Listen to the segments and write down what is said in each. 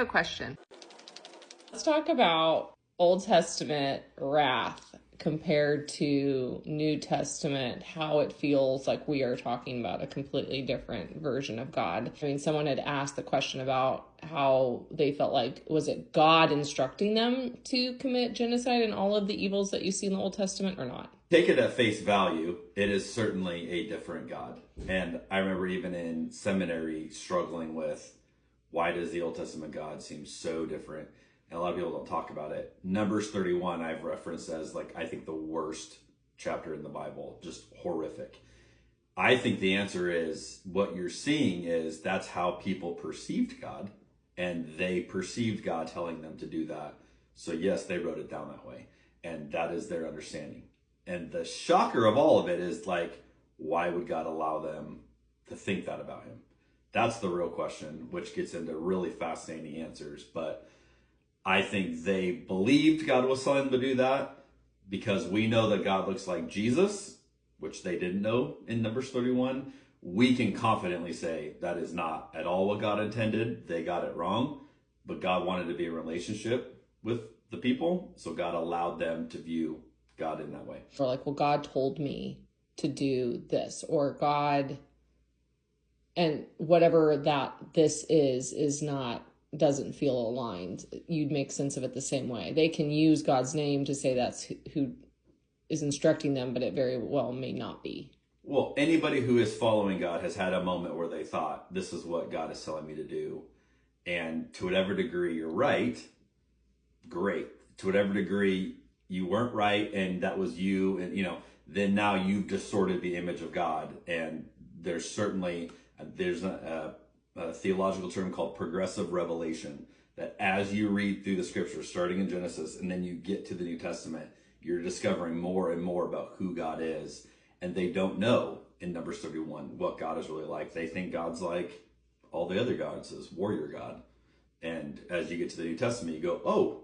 a question. Let's talk about Old Testament wrath compared to New Testament, how it feels like we are talking about a completely different version of God. I mean, someone had asked the question about how they felt like, was it God instructing them to commit genocide and all of the evils that you see in the Old Testament or not? Take it at face value, it is certainly a different God. And I remember even in seminary struggling with, why does the Old Testament God seem so different? And a lot of people don't talk about it. Numbers 31 I've referenced as, like, I think the worst chapter in the Bible, just horrific. I think the answer is, what you're seeing is that's how people perceived God, and they perceived God telling them to do that. So yes, they wrote it down that way, and that is their understanding. And the shocker of all of it is, like, why would God allow them to think that about him? That's the real question, which gets into really fascinating answers. But I think they believed God was telling them to do that because we know that God looks like Jesus, which they didn't know in Numbers 31. We can confidently say that is not at all what God intended. They got it wrong, but God wanted to be in relationship with the people, so God allowed them to view God in that way. Or like, well, God told me to do this, or God, and whatever that this is not, doesn't feel aligned. You'd make sense of it the same way. They can use God's name to say that's who is instructing them, but it very well may not be. Well, anybody who is following God has had a moment where they thought, this is what God is telling me to do. And to whatever degree you're right, great. To whatever degree you weren't right and that was you, and then now you've distorted the image of God. And there's certainly a theological term called progressive revelation, that as you read through the scriptures, starting in Genesis, and then you get to the New Testament, you're discovering more and more about who God is. And they don't know in Numbers 31 what God is really like. They think God's like all the other gods, as warrior God. And as you get to the New Testament, you go, oh,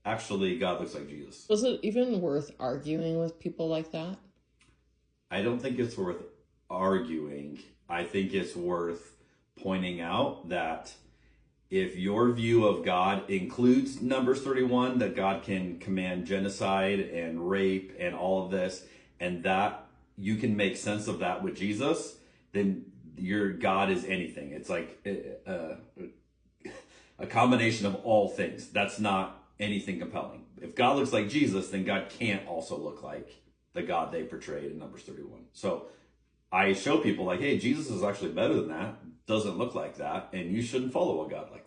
actually, God looks like Jesus. Was it even worth arguing with people like that? I don't think it's worth arguing. I think it's worth pointing out that if your view of God includes Numbers 31, that God can command genocide and rape and all of this, and that you can make sense of that with Jesus, then your God is anything. It's like a combination of all things. That's not anything compelling. If God looks like Jesus, then God can't also look like the God they portrayed in Numbers 31. So I show people, like, hey, Jesus is actually better than that, doesn't look like that, and you shouldn't follow a God like that.